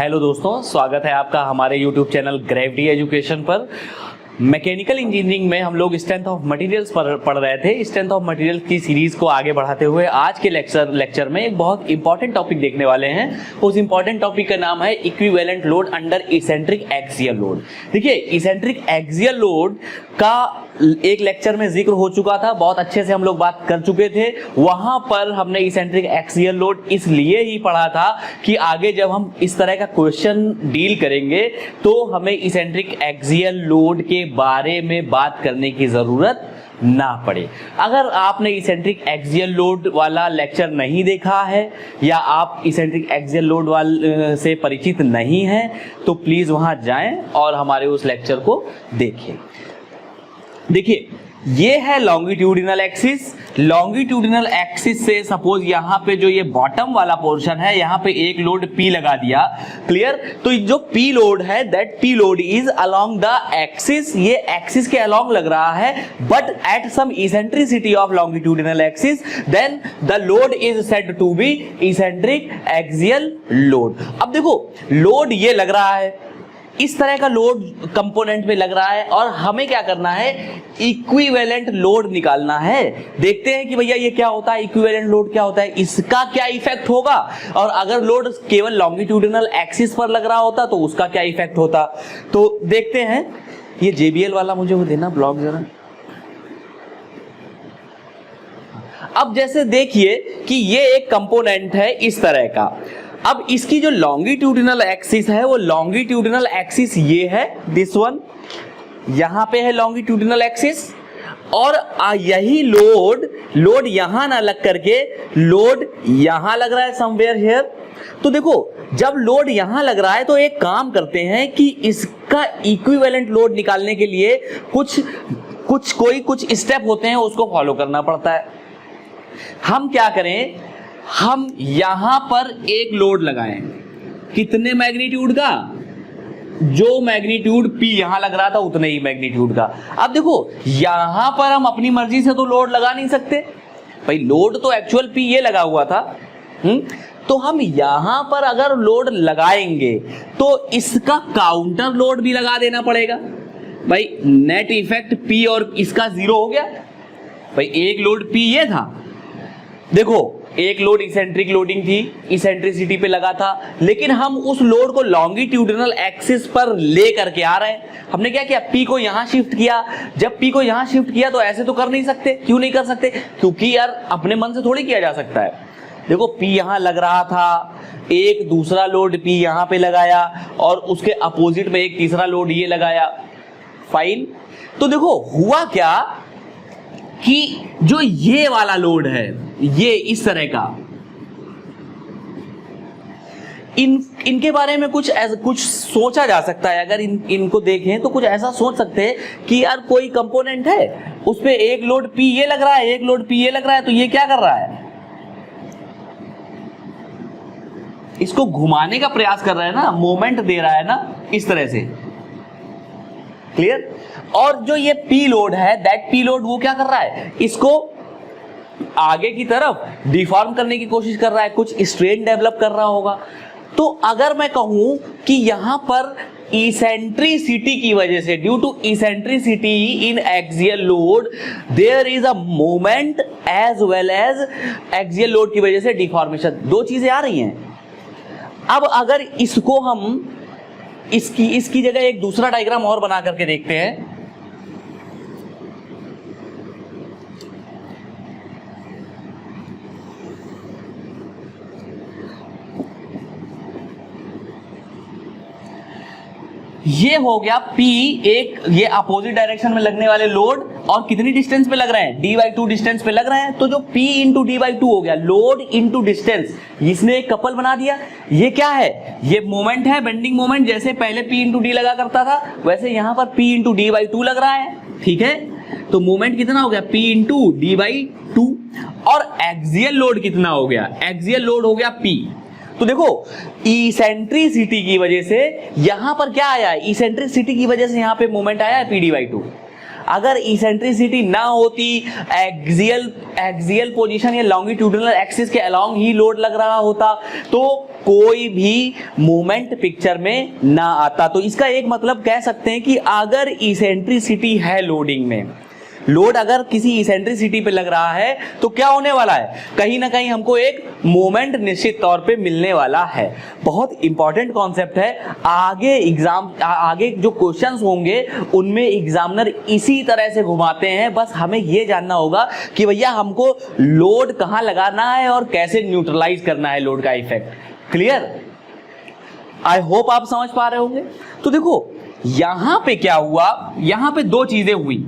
Hello दोस्तों, स्वागत है आपका हमारे यूट्यूब चैनल ग्रेविटी एजुकेशन पर। मैकेनिकल इंजीनियरिंग में हम लोग स्ट्रेंथ ऑफ मटेरियल्स पढ़ रहे थे। स्ट्रेंथ ऑफ मटेरियल्स की सीरीज को आगे बढ़ाते हुए आज के लेक्चर में एक बहुत इंपॉर्टेंट टॉपिक देखने वाले हैं। उस इंपॉर्टेंट टॉपिक का नाम है equivalent load under eccentric axial load. देखिए, इसेंट्रिक एक्सियल लोड का एक लेक्चर में जिक्र हो चुका था, बहुत अच्छे से हम लोग बात कर चुके थे। वहां पर हमने इसेंट्रिक एक्सियल लोड इसलिए ही पढ़ा था कि आगे जब हम इस तरह का क्वेश्चन डील करेंगे तो हमें इसेंट्रिक एक्सियल लोड के बारे में बात करने की जरूरत ना पड़े। अगर आपने इसेंट्रिक एक्सियल लोड वाला लेक्चर नहीं देखा है या आप इसेंट्रिक एक्सियल लोड वाले से परिचित नहीं हैं तो प्लीज वहां जाएं और हमारे उस लेक्चर को देखें। देखिए, ये है लॉन्गिट्यूडिनल एक्सिस। लॉन्गिट्यूडिनल एक्सिस से सपोज यहाँ पे जो ये बॉटम वाला पोर्शन है, यहाँ पे एक लोड P लगा दिया। क्लियर? तो जो P लोड है, that P load is along the axis. ये एक्सिस के अलोंग लग रहा है, but at some eccentricity of longitudinal axis, then the load is said to be eccentric axial load. अब देखो, लोड ये लग रहा है, इस तरह का लोड कंपोनेंट में लग रहा है और हमें क्या करना है, इक्विवेलेंट लोड निकालना है। देखते हैं कि भैया ये क्या होता है, इक्विवेलेंट लोड क्या होता है, इसका क्या इफेक्ट होगा, और अगर लोड केवल लॉन्गिट्यूडिनल एक्सिस पर लग रहा होता तो उसका क्या इफेक्ट होता। तो देखते हैं। ये JBL वाला मुझे वो देना ब्लॉक जरा। अब जैसे देखिए कि ये एक कंपोनेंट है इस तरह का। अब इसकी जो लॉन्गिट्यूडिनल एक्सिस है, वो लॉन्गिट्यूडिनल एक्सिस ये है, दिस वन, यहां पे है लॉन्गिट्यूडिनल एक्सिस, और यही लोड यहां ना लग करके लोड यहां लग रहा है समवेयर हियर। तो देखो, जब लोड यहां लग रहा है तो एक काम करते हैं कि इसका इक्विवेलेंट लोड निकालने के लिए कुछ स्टेप होते हैं, उसको फॉलो करना पड़ता है। हम क्या करें, हम यहां पर एक लोड लगाएं, कितने मैग्नीट्यूड का, जो मैग्नीट्यूड P यहां लग रहा था उतने ही मैग्नीट्यूड का। अब देखो, यहां पर हम अपनी मर्जी से तो लोड लगा नहीं सकते भाई, लोड तो एक्चुअल P ये लगा हुआ था। तो हम यहां पर अगर लोड लगाएंगे तो इसका काउंटर लोड भी लगा देना पड़ेगा भाई। नेट इफेक्ट P और इसका 0 हो गया भाई। एक लोड P ये था, देखो एक लोड इसेंट्रिक लोडिंग थी, इसेंट्रिसिटी पे लगा था, लेकिन हम उस लोड को लॉन्गिट्यूडिनल एक्सिस पर ले करके आ रहे हैं। हमने क्या किया, P को यहां शिफ्ट किया। जब P को यहां शिफ्ट किया तो ऐसे तो कर नहीं सकते। क्यों नहीं कर सकते? क्योंकि यार अपने मन से थोड़ी किया जा सकता है। देखो, P यहां लग रहा था, एक दूसरा लोड P यहां पे लगाया और उसके अपोजिट में एक तीसरा लोड ये लगाया। फाइन। तो देखो हुआ क्या कि जो ये वाला लोड है, ये इस तरह का, इनके बारे में कुछ सोचा जा सकता है। अगर इनको देखें तो कुछ ऐसा सोच सकते हैं कि यार कोई कंपोनेंट है, उस पे एक लोड P ये लग रहा है, एक लोड P ये लग रहा है, तो ये क्या कर रहा है, इसको घुमाने का प्रयास कर रहा है ना, मोमेंट दे रहा है ना, इस तरह से। क्लियर? और जो ये P लोड है, दैट P लोड वो क्या कर रहा है, इसको आगे की तरफ डिफॉर्म करने की कोशिश कर रहा है, कुछ स्ट्रेन डेवलप कर रहा होगा। तो अगर मैं कहूं कि यहां पर इसेंट्रिसिटी की वजह से, due to eccentricity in axial load, there is a moment as well as axial load की वजह से डिफॉर्मेशन, दो चीजें आ रही हैं। अब अगर इसको हम इसकी जगह एक दूसरा डायग्राम और बना करके देखते हैं। ये हो गया P, एक ये अपोजिट डायरेक्शन में लगने वाले लोड, और कितनी डिस्टेंस पे लग रहे हैं, d/2 डिस्टेंस पे लग रहे हैं। तो जो P इंटू d/2 हो गया, लोड इंटू डिस्टेंस, इसने एक कपल बना दिया। ये क्या है, ये मोमेंट है, बेंडिंग मोमेंट। जैसे पहले P इंटू d लगा करता था, वैसे यहां पर P इंटू d/2 लग रहा है। ठीक है, तो मोमेंट कितना हो गया, P इंटू d/2। और एक्सियल लोड कितना हो गया, एक्सियल लोड हो गया P। तो देखो, इसेंट्रिसिटी की वजह से यहां पर क्या आया, इसेंट्रिसिटी की वजह से यहां पे मोमेंट आया है P/2। अगर इसेंट्रिसिटी ना होती, एक्सियल पोजीशन या लॉन्गिट्यूडिनल एक्सिस के अलोंग ही लोड लग रहा होता, तो कोई भी मूवमेंट पिक्चर में ना आता। तो इसका एक मतलब कह सकते हैं कि अगर इसेंट्रिसिटी है लोडिंग में, लोड अगर किसी इसेंट्रिसिटी पे लग रहा है तो क्या होने वाला है, कहीं ना कहीं हमको एक मोमेंट निश्चित तौर पे मिलने वाला है। बहुत इंपॉर्टेंट कॉन्सेप्ट है। आगे जो क्वेश्चंस होंगे उनमें एग्जामिनर इसी तरह से घुमाते हैं। बस हमें ये जानना होगा कि भैया हमको लोड कहां लगाना है और कैसे न्यूट्रलाइज करना है लोड का इफेक्ट। क्लियर? आई होप आप समझ पा रहे होंगे। तो देखो यहां पे क्या हुआ, यहां पे दो चीजें हुई,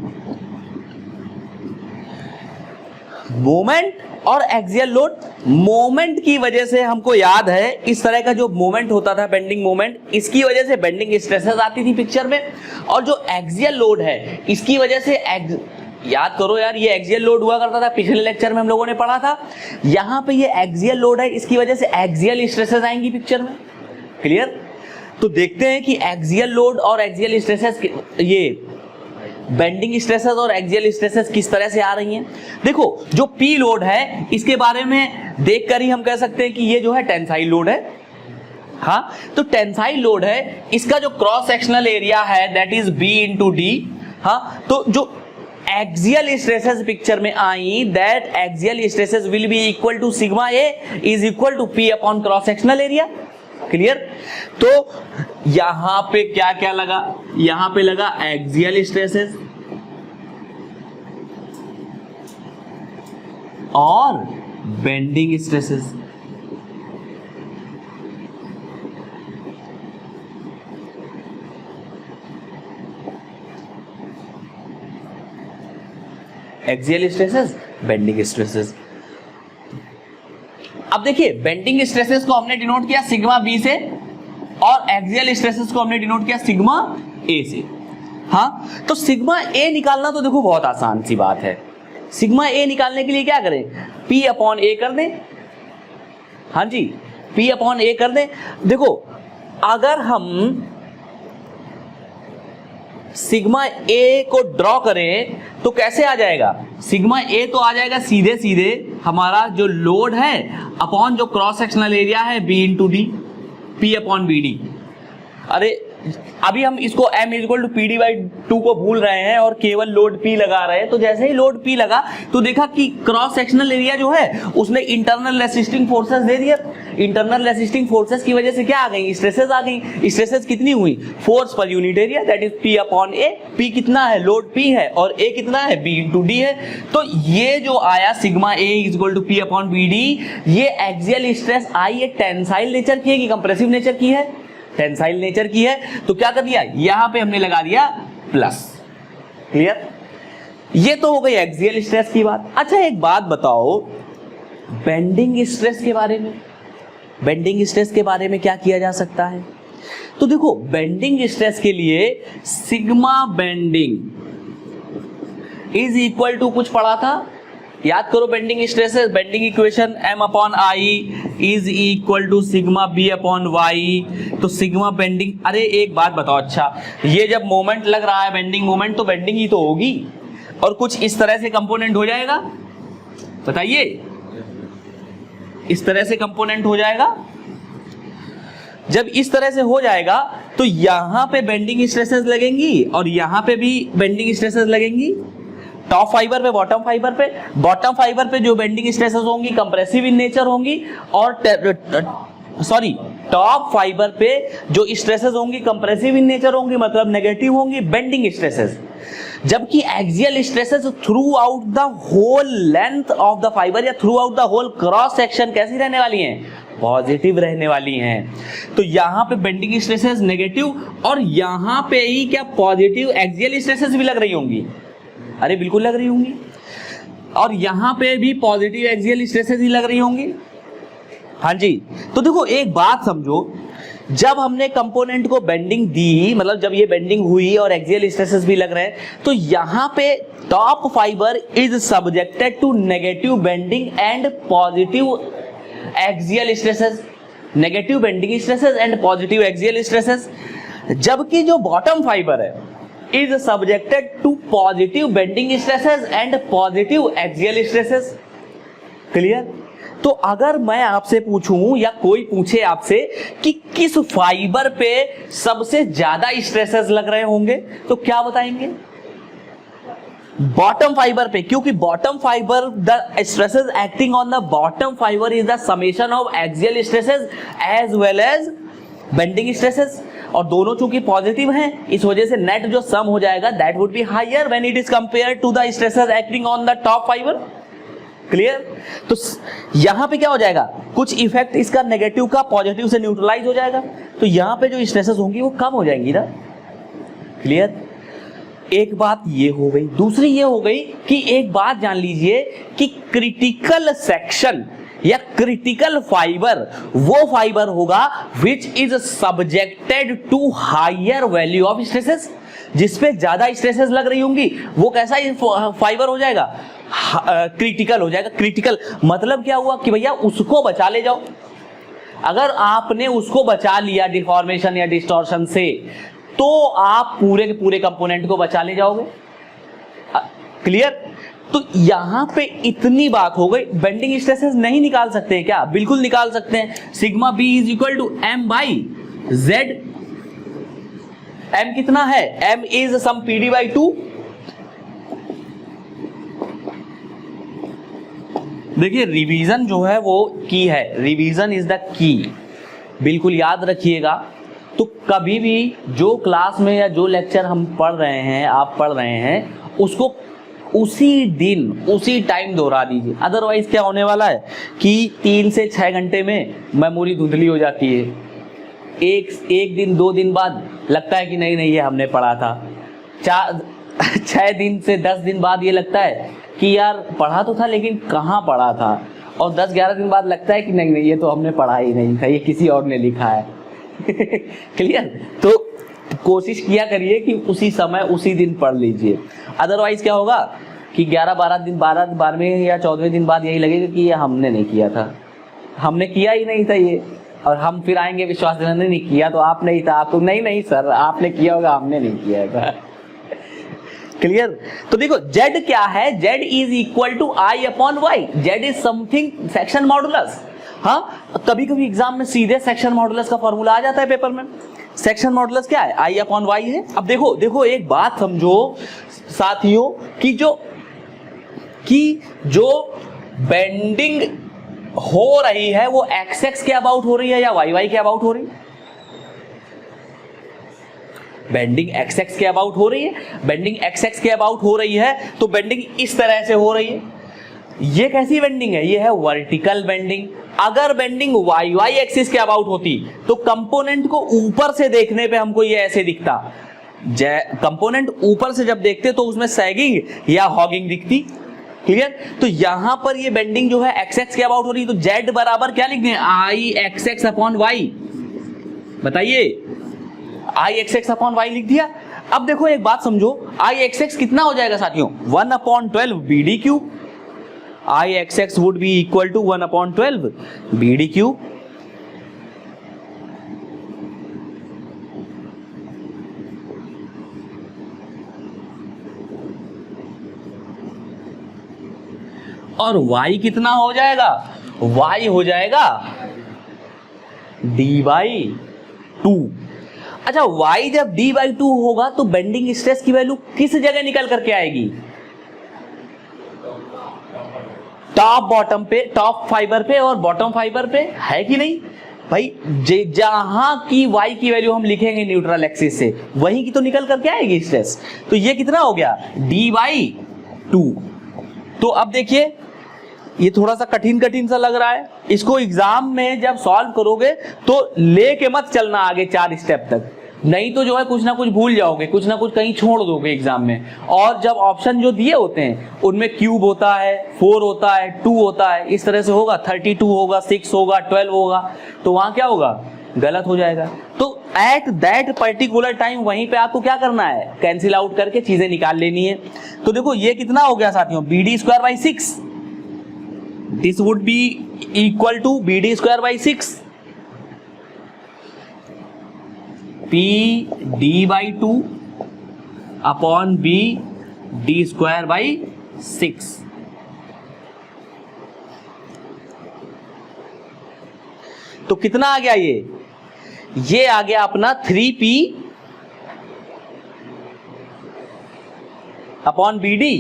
मोमेंट और एक्सियल लोड। मोमेंट की वजह से हमको याद है इस तरह का जो मोमेंट होता था, बेंडिंग मोमेंट, इसकी वजह से बेंडिंग स्ट्रेसेस आती थी पिक्चर में। और जो एक्सियल लोड है इसकी वजह से याद करो यार, ये एक्सियल लोड हुआ करता था, पिछले लेक्चर में हम लोगों ने पढ़ा था। यहां पे ये एक्सियल लोड है, इसकी वजह से एक्सियल स्ट्रेसेस आएंगी पिक्चर में। क्लियर? तो देखते हैं कि एक्सियल लोड और एक्सियल स्ट्रेसेस, ये बेंडिंग स्ट्रेसेस और एक्सियल स्ट्रेसेस किस तरह से आ रही हैं। देखो जो पी लोड है इसके बारे में देखकर ही हम कह सकते हैं कि ये जो है टेंसाइल लोड है। हाँ, तो टेंसाइल लोड है, इसका जो क्रॉस सेक्शनल एरिया है that is B into D. हाँ, तो जो एक्सियल स्ट्रेसेस पिक्चर में आई, that axial stresses will be equal to sigma A is equal to P upon cross sectional area. Clear? तो यहां पे क्या क्या लगा, यहां पे लगा एक्सियल स्ट्रेसेस और bending stresses. Axial stresses, bending stresses. अब देखिए बेंडिंग स्ट्रेसेस को हमने डिनोट किया सिग्मा बी से और एक्सियल स्ट्रेसेस को हमने डिनोट किया सिग्मा ए से। हाँ, तो सिग्मा ए निकालना तो देखो बहुत आसान सी बात है। सिग्मा ए निकालने के लिए क्या करें, पी अपॉन ए कर दें। हाँ जी, पी अपॉन ए कर दें। देखो अगर हम सिग्मा ए को ड्रॉ करें तो कैसे आ जाएगा, सिग्मा ए तो आ जाएगा सीधे सीधे हमारा जो लोड है अपॉन जो क्रॉस सेक्शनल एरिया है B into D, P upon B D. अरे अभी हम इसको m equal to P D by 2 को भूल रहे हैं और केवल लोड P लगा रहे हैं। तो जैसे ही लोड P लगा तो देखा कि क्रॉस सेक्शनल एरिया जो है उसने इंटरनल रेसिस्टिंग फोर्सेस दे दिया। इंटरनल रेसिस्टिंग फोर्सेस की वजह से क्या आ गई, स्ट्रेसेस आ गई। स्ट्रेसेस कितनी हुई, force per unit area that is P upon A। P कितना है, लोड P है, और A कितना है, B इंटू D है। तो ये जो आया sigma A equal to P upon B D, ये एक्सियल स्ट्रेस आई, ये टेंसाइल नेचर की है कि कंप्रेसिव नेचर की है, टेंसाइल नेचर की है। तो क्या कर दिया, यहां पे हमने लगा दिया प्लस। क्लियर? ये तो हो गई एक्सियल स्ट्रेस की बात। अच्छा एक बात बताओ, बेंडिंग स्ट्रेस के बारे में, बेंडिंग स्ट्रेस के बारे में क्या किया जा सकता है। तो देखो बेंडिंग स्ट्रेस के लिए sigma bending is equal to कुछ पढ़ा था, याद करो bending stresses, bending equation m upon I is equal to sigma b upon Y. तो सिग्मा बेंडिंग, अरे एक बात बताओ, अच्छा ये जब मोमेंट लग रहा है बेंडिंग मोमेंट, तो बेंडिंग ही तो होगी और कुछ इस तरह से कंपोनेंट हो जाएगा, बताइए इस तरह से कंपोनेंट हो जाएगा। जब इस तरह से हो जाएगा तो यहां पे बेंडिंग स्ट्रेसेस लगेंगी और यहां पे भी बेंडिंग स्ट्रेसेस लगेंगी। टॉप फाइबर पे, बॉटम फाइबर पे, बॉटम फाइबर पे जो बेंडिंग स्ट्रेसेस होंगी कंप्रेसिव इन नेचर होंगी, और टॉप फाइबर पे जो स्ट्रेसेस होंगी कंप्रेसिव इन नेचर होंगी, मतलब नेगेटिव होंगी बेंडिंग स्ट्रेसेस। जबकि axial stresses throughout the whole length of the fibre या throughout the whole cross section कैसी रहने वाली हैं, पॉजिटिव रहने वाली हैं। तो यहां पे बेंडिंग स्ट्रेसेस नेगेटिव और यहां पे ही क्या पॉजिटिव एक्सियल स्ट्रेसेस भी लग रही होंगी, अरे बिल्कुल लग रही होंगी, और यहां पे भी पॉजिटिव एक्सियल स्ट्रेसेस ही लग रही होंगी। हाँ जी, तो देखो एक बात समझो, जब हमने कंपोनेंट को बेंडिंग दी, मतलब जब ये बेंडिंग हुई और एक्सियल स्ट्रेसेस भी लग रहे हैं, तो यहां पे top fibre is subjected to negative bending and positive axial stresses, negative bending stresses and positive axial stresses. जबकि जो बॉटम फाइबर है is subjected to positive bending stresses and positive axial stresses. Clear? तो अगर मैं आपसे पूछूं या कोई पूछे आपसे कि किस फाइबर पे सबसे ज्यादा स्ट्रेसेस लग रहे होंगे, तो क्या बताएंगे? बॉटम फाइबर पे, क्योंकि bottom fiber, the stresses acting on the bottom fibre is the summation of axial stresses as well as bending stresses, और दोनों चूंकि पॉजिटिव हैं, इस वजह से नेट जो सम हो जाएगा that would be higher when it is compared to the stresses acting on the top fiber. Clear? तो यहां पे क्या हो जाएगा, कुछ इफेक्ट इसका नेगेटिव का पॉजिटिव से न्यूट्रलाइज हो जाएगा, तो यहां पे जो स्ट्रेसेस होंगी वो कम हो जाएंगी ना। क्लियर? एक बात ये हो गई। दूसरी ये हो गई कि एक बात जान लीजिए कि क्रिटिकल सेक्शन या क्रिटिकल फाइबर वो फाइबर होगा which is subjected to higher value of stresses, जिसपे ज्यादा स्ट्रेसेस लग रही होंगी वो कैसा फाइबर हो जाएगा, क्रिटिकल हो जाएगा। क्रिटिकल मतलब क्या हुआ कि भैया उसको बचा ले जाओ। अगर आपने उसको बचा लिया डिफॉर्मेशन या डिस्टॉर्शन से, तो आप पूरे के पूरे कंपोनेंट को बचा ले जाओगे। क्लियर? तो यहां पे इतनी बात हो गई। बेंडिंग स्ट्रेसेस नहीं निकाल सकते हैं क्या? बिल्कुल निकाल सकते हैं। Sigma B is equal to M by Z. M कितना है? M is some P D by 2। देखिए रिवीजन जो है वो की है, रिवीजन इज द की, बिल्कुल याद रखिएगा। तो कभी भी जो क्लास में या जो लेक्चर हम पढ़ रहे हैं, आप पढ़ रहे हैं, उसको उसी दिन उसी टाइम दोहरा दीजिए। अदरवाइज क्या होने वाला है कि 3 से 6 घंटे में मेमोरी धुंधली हो जाती है। एक दिन 2 दिन बाद लगता है कि नहीं ये हमने पढ़ा था। 6 दिन से 10 दिन बाद ये लगता है कि यार पढ़ा तो था लेकिन कहाँ पढ़ा था, और 10-11 दिन बाद लगता है कि नहीं ये तो हमने पढ़ा ही नहीं था, ये किसी और ने लिखा है। क्लियर? तो कोशिश किया करिए कि उसी समय उसी दिन पढ़ लीजिए। अदरवाइज क्या होगा कि 11-12 दिन 12वें या 14वें दिन बाद यही लगेगा कि ये हमने नहीं किया था, हमने किया ही नहीं था ये, और हम फिर आएंगे विश्वास दिलाने नहीं किया तो आप नहीं था, आप तो नहीं सर आपने किया होगा, हमने नहीं किया था। क्लियर? तो देखो Z क्या है, Z is equal to I upon Y. Z is something section modulus. हाँ, कभी कभी एग्जाम में सीधे सेक्शन मॉडुलस का फॉर्मूला आ जाता है पेपर में। सेक्शन मॉडुलस क्या है? I अपॉन वाई है। अब देखो एक बात समझो साथियों कि जो बेंडिंग हो रही है वो एक्स के अबाउट हो रही है या वाई के अबाउट हो रही है? बेंडिंग एक्स के अबाउट हो रही है। बेंडिंग एक्स के अबाउट हो रही है तो बेंडिंग इस तरह से हो रही है। ये कैसी बेंडिंग है? ये है वर्टिकल बेंडिंग। अगर बेंडिंग वाई एक्सिस के अबाउट होती तो कंपोनेंट को ऊपर से देखने पे हमको ये ऐसे दिखता। कंपोनेंट ऊपर से जब देखते तो उसमें सैगिंग या हॉगिंग दिखती। क्लियर? तो यहां पर ये बेंडिंग जो है एक्स के अबाउट हो रही है, तो जेड बराबर क्या लिखते हैं? आई एक्स अपॉन वाई। बताइए, आई एक्स अपॉन वाई लिख दिया। अब देखो एक बात समझो, आई एक्स कितना हो जाएगा साथियों? 1/12 B D cube. I X would be equal to 1/12 B D cube. और y कितना हो जाएगा? y हो जाएगा d/2। अच्छा, y जब d/2 होगा तो बेंडिंग स्ट्रेस की वैल्यू किस जगह निकल करके आएगी? टॉप बॉटम पे, टॉप फाइबर पे और बॉटम फाइबर पे, है कि नहीं भाई? जहां की y की वैल्यू हम लिखेंगे न्यूट्रल एक्सिस से, वहीं की तो निकल करके आएगी स्ट्रेस। तो ये कितना हो गया? d/2। तो अब देखिए ये थोड़ा सा कठिन सा लग रहा है, इसको एग्जाम में जब सॉल्व करोगे तो लेके मत चलना आगे 4 स्टेप तक, नहीं तो जो है कुछ ना कुछ भूल जाओगे, कुछ ना कुछ कहीं छोड़ दोगे एग्जाम में। और जब ऑप्शन जो दिए होते हैं उनमें क्यूब होता है, 4 होता है, 2 होता है, इस तरह से होगा, 32 होगा, 6 होगा, 12 होगा, तो वहां क्या होगा? गलत हो जाएगा। तो एट दैट पर्टिकुलर टाइम वहीं पे आपको क्या करना है? कैंसिल आउट करके चीजें निकाल लेनी है। तो देखो ये कितना हो गया साथियों? BD²/6। This would be equal to BD²/6 PD/2 upon B D square by 6। तो कितना आ गया ये आ गया अपना 3p अपॉन बी डी।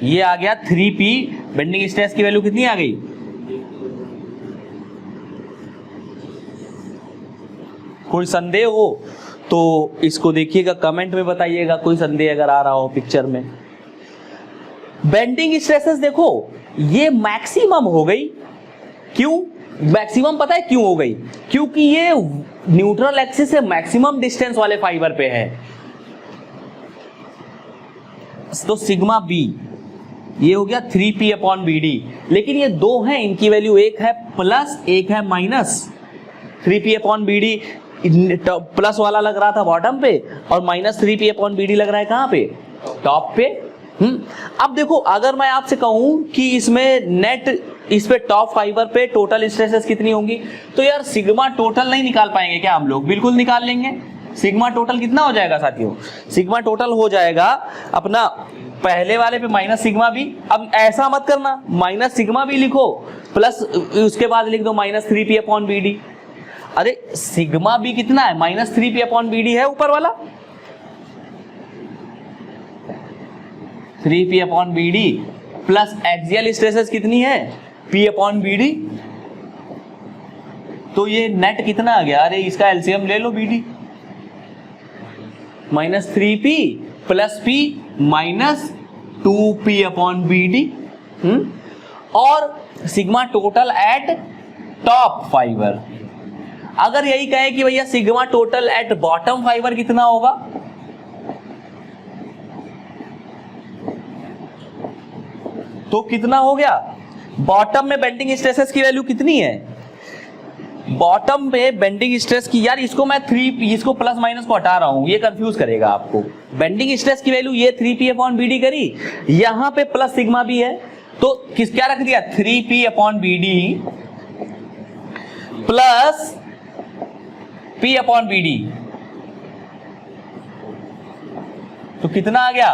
ये आ गया 3p। बेंडिंग स्ट्रेस की वैल्यू कितनी आ गई? कोई संदेह हो तो इसको देखिएगा, कमेंट में बताइएगा कोई संदेह अगर आ रहा हो पिक्चर में। बेंडिंग स्ट्रेसेस देखो ये मैक्सिमम हो गई। क्यों मैक्सिमम? पता है क्यों हो गई? क्योंकि ये न्यूट्रल एक्सिस से मैक्सिमम डिस्टेंस वाले फाइबर पे है। तो सिग्मा बी ये हो गया 3p अपॉन बी डी। लेकिन ये दो हैं, इनकी वैल्यू एक है प्लस एक है minus. 3p upon B D plus वाला लग रहा था बॉटम पे और minus 3p upon B D लग रहा है कहां पे? टॉप पे। अब देखो अगर मैं आपसे कहूं कि इसमें नेट इस पे टॉप फाइबर पे टोटल स्ट्रेसेस कितनी होंगी, तो यार सिग्मा टोटल नहीं निकाल पाएंगे क्या हम लोग? बिल्कुल निकाल लेंगे। सिग्मा टोटल कितना हो जाएगा साथियों? सिग्मा टोटल हो जाएगा अपना पहले वाले पे माइनस सिग्मा बी। अब ऐसा मत करना, माइनस सिग्मा बी लिखो प्लस उसके बाद लिख दो minus 3p upon B D. अरे सिग्मा बी कितना है? Minus 3p upon B D है ऊपर वाला, 3p upon B D plus axial stresses कितनी है? p upon B D. तो ये नेट कितना आ गया? अरे इसका एलसीएम ले लो, B D minus 3p plus p minus 2p upon B D. और sigma total at top fibre. अगर यही कहे कि भैया sigma total at bottom fibre कितना होगा, तो कितना हो गया? बॉटम में बेंडिंग स्ट्रेसेस की वैल्यू कितनी है? बॉटम पे बेंडिंग स्ट्रेस की, यार इसको मैं इसको प्लस माइनस को हटा रहा हूं, ये कंफ्यूज करेगा आपको। बेंडिंग स्ट्रेस की वैल्यू ये 3p अपॉन बी डी करी, यहां पे प्लस सिग्मा भी है तो क्या रख दिया? 3p upon B D plus p upon B D. तो कितना आ गया?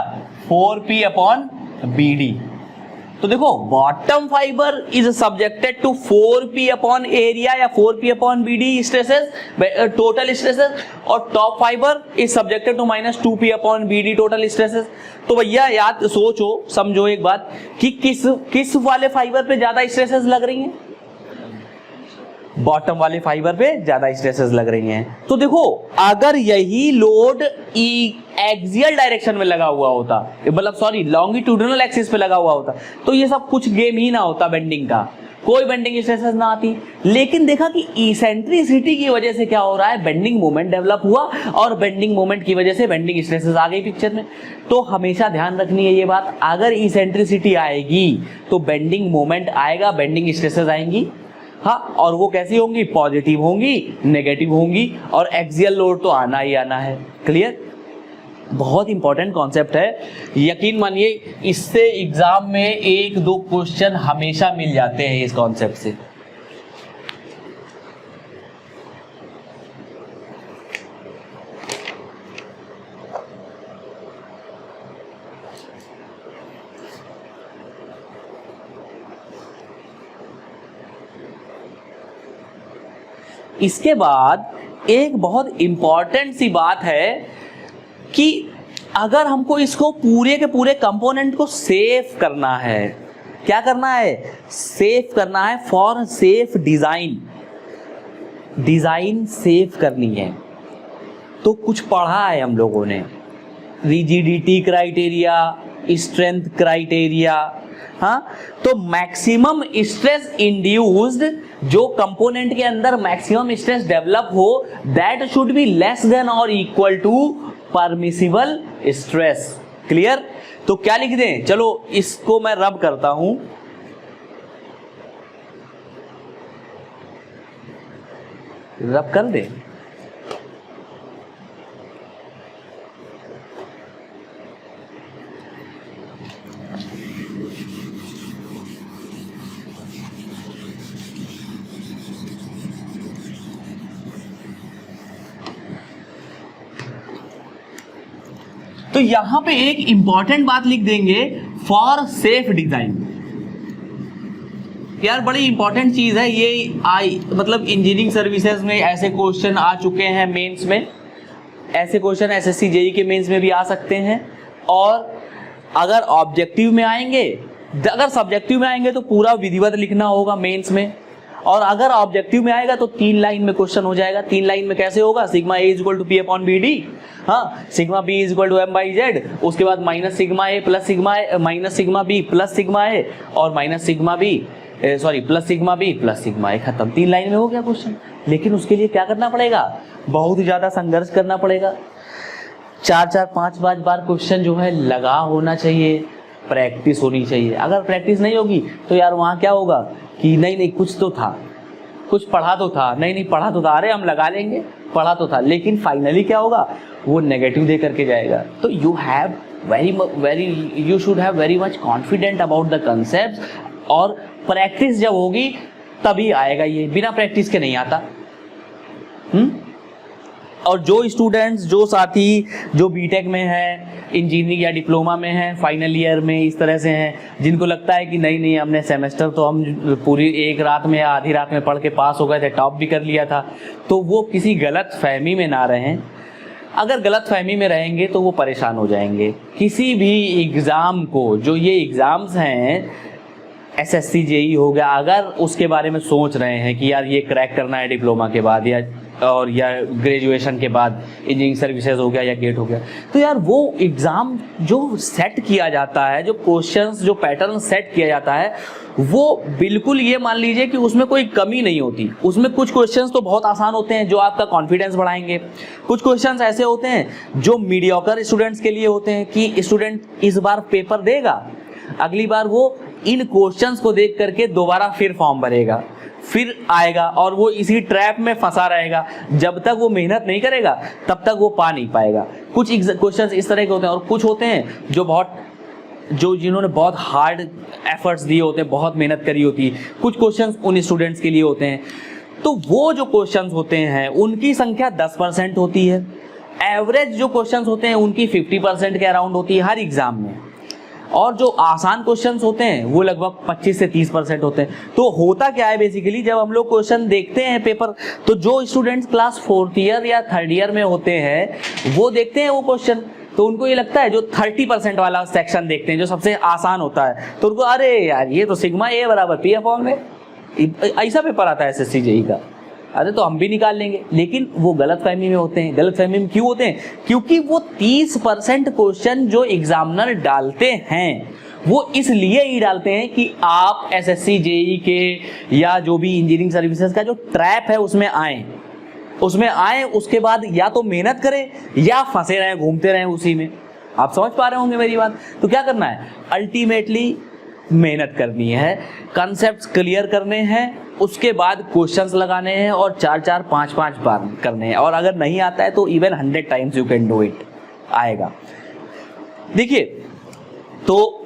4p upon B D. तो देखो bottom fibre is subjected to 4p upon area या 4p upon B D stresses total stresses, और top fibre is subjected to minus 2p upon B D total stresses. तो भैया याद सोचो समझो एक बात कि किस वाले फाइबर पे ज्यादा स्ट्रेसेस लग रही हैं? बॉटम वाले फाइबर पे ज्यादा स्ट्रेसेस लग रही हैं। तो देखो अगर यही लोड एक्सियल डायरेक्शन में लगा हुआ होता, मतलब सॉरी लॉन्गिट्यूडिनल एक्सिस पे लगा हुआ होता, तो ये सब कुछ गेम ही ना होता, बेंडिंग का कोई बेंडिंग स्ट्रेसेस ना आती। लेकिन देखा कि इसेंट्रिसिटी की वजह से क्या हो रहा है? बेंडिंग मोमेंट डेवलप हुआ और बेंडिंग मोमेंट की वजह से बेंडिंग स्ट्रेसेस आ गई पिक्चर में। तो हमेशा ध्यान रखनी है ये बात, अगर इसेंट्रिसिटी आएगी तो बेंडिंग मोमेंट आएगा, बेंडिंग स्ट्रेसेस आएंगी। हाँ, और वो कैसी होंगी? पॉजिटिव होंगी, नेगेटिव होंगी, और एक्सियल लोड तो आना ही आना है। क्लियर? बहुत इंपॉर्टेंट कॉन्सेप्ट है, यकीन मानिए इससे एग्जाम में 1-2 क्वेश्चन हमेशा मिल जाते हैं इस कॉन्सेप्ट से। इसके बाद एक बहुत इंपॉर्टेंट सी बात है कि अगर हमको इसको पूरे के पूरे कंपोनेंट को सेव करना है, क्या करना है? सेव करना है for safe design. Design save करनी है तो कुछ पढ़ा है हम लोगों ने, रिजिडिटी क्राइटेरिया, स्ट्रेंथ क्राइटेरिया। हाँ, तो मैक्सिमम स्ट्रेस इंड्यूस्ड, जो कंपोनेंट के अंदर मैक्सिमम स्ट्रेस डेवलप हो, that should be less than और equal to permissible stress. Clear? तो क्या लिख दें? चलो इसको मैं रब करता हूं, रब कर दे। तो यहां पे एक इंपॉर्टेंट बात लिख देंगे, फॉर सेफ डिजाइन। यार बड़ी इंपॉर्टेंट चीज है ये, मतलब इंजीनियरिंग सर्विसेज में ऐसे क्वेश्चन आ चुके हैं मेंस में, ऐसे क्वेश्चन एसएससी जेई के मेंस में भी आ सकते हैं। और अगर ऑब्जेक्टिव में आएंगे, अगर सब्जेक्टिव में आएंगे तो पूरा विधिवत लिखना होगा मेंस में, और अगर ऑब्जेक्टिव में आएगा तो 3 लाइन में क्वेश्चन हो जाएगा। 3 लाइन में कैसे होगा, sigma A equal to P upon B D, हाँ, sigma B equal to M by Z, उसके बाद minus sigma A plus sigma A, minus sigma B plus sigma A, और minus sigma B plus sigma B plus sigma A, खत्म। 3 line में हो गया question. लेकिन उसके लिए क्या करना पड़ेगा, बहुत ज्यादा संघर्ष करना पड़ेगा। 4-4, 5-5 बार क्वेश्चन जो है लगा होना चाहिए, प्रैक्टिस होनी चाहिए। अगर प्रैक्टिस नहीं होगी तो यार वहाँ क्या होगा कि नहीं कुछ तो था, कुछ पढ़ा तो था, नहीं पढ़ा तो था, अरे हम लगा लेंगे, पढ़ा तो था, लेकिन फाइनली क्या होगा, वो नेगेटिव दे करके जाएगा। तो you should have very much confident about the concept, और प्रैक्टिस जब होगी तभी आएगा ये, बिना प्रैक्टिस के नहीं आता। और जो स्टूडेंट्स, जो साथी जो बीटेक में है, इंजीनियरिंग या डिप्लोमा में है, फाइनल ईयर में इस तरह से हैं, जिनको लगता है कि नहीं हमने सेमेस्टर तो हम पूरी एक रात में या आधी रात में पढ़ के पास हो गए थे, टॉप भी कर लिया था, तो वो किसी गलत फहमी में ना रहें। अगर गलत फहमी में रहेंगे तो वो परेशान हो जाएंगे। किसी भी एग्ज़ाम को, जो ये एग्ज़ाम्स हैं एसएससी जेई हो गया, अगर उसके बारे में सोच रहे हैं कि यार ये क्रैक करना है डिप्लोमा के बाद या ग्रेजुएशन के बाद, इंजीनियरिंग सर्विसेज हो गया या गेट हो गया, तो यार वो एग्ज़ाम जो सेट किया जाता है, जो क्वेश्चंस, जो पैटर्न सेट किया जाता है, वो बिल्कुल ये मान लीजिए कि उसमें कोई कमी नहीं होती। उसमें कुछ क्वेश्चंस तो बहुत आसान होते हैं जो आपका कॉन्फिडेंस बढ़ाएंगे, कुछ क्वेश्चंस ऐसे होते हैं जो मीडियोकर स्टूडेंट्स के लिए होते हैं कि स्टूडेंट इस बार पेपर देगा, अगली बार वो इन क्वेश्चंस को देख करके दोबारा फिर फॉर्म भरेगा, फिर आएगा, और वो इसी ट्रैप में फंसा रहेगा। जब तक वो मेहनत नहीं करेगा तब तक वो पा नहीं पाएगा। कुछ क्वेश्चंस इस तरह के होते हैं, और कुछ होते हैं जो जिन्होंने बहुत हार्ड एफर्ट्स दिए होते हैं, बहुत मेहनत करी होती है। कुछ क्वेश्चंस उन स्टूडेंट्स के लिए होते हैं। तो वो जो क्वेश्चंस होते हैं उनकी संख्या 10% होती है। एवरेज जो क्वेश्चंस होते हैं उनकी 50% के अराउंड होती है हर एग्जाम में, और जो आसान क्वेश्चंस होते हैं वो लगभग 25 से 30% होते हैं। तो होता क्या है बेसिकली, जब हम लोग क्वेश्चन देखते हैं पेपर, तो जो स्टूडेंट्स क्लास 4th ईयर या 3rd ईयर में होते हैं वो देखते हैं वो क्वेश्चन, तो उनको ये लगता है, जो 30% वाला सेक्शन देखते हैं जो सबसे आसान होता है, तो उनको अरे यार ये तो सिग्मा ए बराबर पी अपॉन में, ऐसा पेपर आता है एसएससी जेई का, अरे तो हम भी निकाल लेंगे। लेकिन वो गलतफहमी में होते हैं। गलतफहमी में क्यों होते हैं? क्योंकि वो 30% क्वेश्चन जो एग्जामिनर डालते हैं वो इसलिए ही डालते हैं कि आप एसएससी जेई के या जो भी इंजीनियरिंग सर्विसेज का जो ट्रैप है उसमें आए, उसके बाद या तो मेहनत करें या फंसे रहें, घूमते रहें उसी में। आप समझ पा रहे होंगे मेरी बात। तो क्या करना है, अल्टीमेटली मेहनत करनी है, कॉन्सेप्ट्स क्लियर करने हैं, उसके बाद क्वेश्चंस लगाने हैं और 4-4, 5-5 बार करने हैं। और अगर नहीं आता है तो even 100 times you can do it, आएगा। देखिए, तो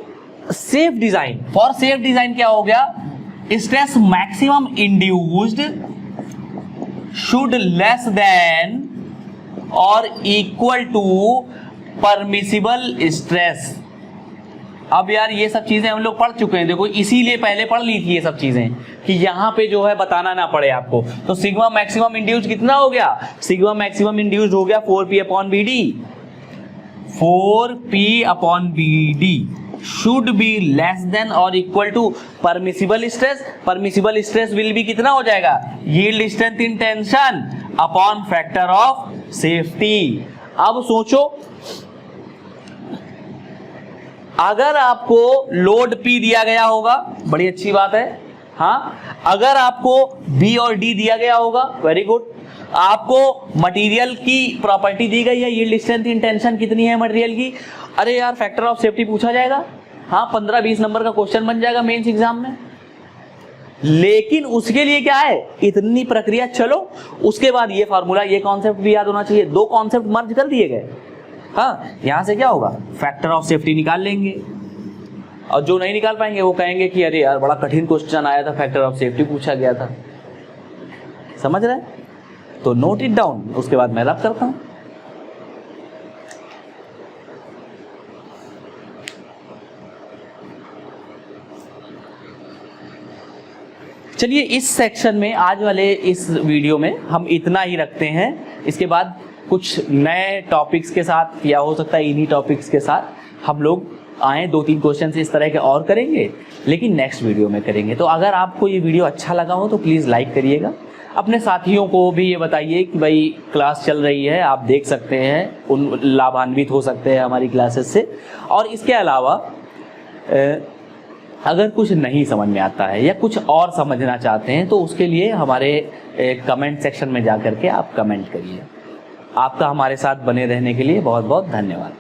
safe design, for safe design क्या हो गया, stress maximum induced should less than और इक्वल टू परमिसिबल स्ट्रेस। अब यार ये सब चीजें हम लोग पढ़ चुके हैं, देखो इसीलिए पहले पढ़ ली थी ये सब चीजें कि यहाँ पे जो है बताना ना पड़े आपको। तो सिग्मा मैक्सिमम इंड्यूस्ड कितना हो गया, सिग्मा मैक्सिमम इंड्यूस्ड हो गया 4p upon B D, 4p upon B D should be less than और equal to permissible stress. Permissible stress will be कितना हो जाएगा, yield strength in tension upon factor of safety. अब सोचो, अगर आपको लोड P दिया गया होगा, बड़ी अच्छी बात है, हाँ, अगर आपको B और D दिया गया होगा, वेरी गुड, आपको मटेरियल की प्रॉपर्टी दी गई है, यील्ड स्ट्रेंथ इन टेंशन कितनी है मटेरियल की, अरे यार फैक्टर ऑफ सेफ्टी पूछा जाएगा, हाँ 15-20 नंबर का क्वेश्चन बन जाएगा मेंस एग्जाम में। लेकिन उसके लिए क्या है, इतनी प्रक्रिया, चलो उसके बाद ये फार्मूला, ये कॉन्सेप्ट भी याद होना चाहिए। 2 कॉन्सेप्ट मर्ज कर दिए गए, हाँ, यहां से क्या होगा, फैक्टर ऑफ सेफ्टी निकाल लेंगे, और जो नहीं निकाल पाएंगे वो कहेंगे कि अरे यार बड़ा कठिन क्वेश्चन आया था, फैक्टर ऑफ सेफ्टी पूछा गया था। समझ रहे? तो नोट इट डाउन, उसके बाद मैं रब करता हूं। चलिए इस सेक्शन में, आज वाले इस वीडियो में हम इतना ही रखते हैं। इसके बाद कुछ नए टॉपिक्स के साथ, या हो सकता है इन्हीं टॉपिक्स के साथ हम लोग आए, 2-3 क्वेश्चन इस तरह के और करेंगे, लेकिन नेक्स्ट वीडियो में करेंगे। तो अगर आपको ये वीडियो अच्छा लगा हो तो प्लीज़ लाइक करिएगा, अपने साथियों को भी ये बताइए कि भाई क्लास चल रही है, आप देख सकते हैं, उन लाभान्वित हो सकते हैं हमारी क्लासेस से। और इसके अलावा अगर कुछ नहीं समझ में आता है या कुछ और समझना चाहते हैं तो उसके लिए हमारे कमेंट सेक्शन में जा कर के आप कमेंट करिए। आपका हमारे साथ बने रहने के लिए बहुत बहुत धन्यवाद।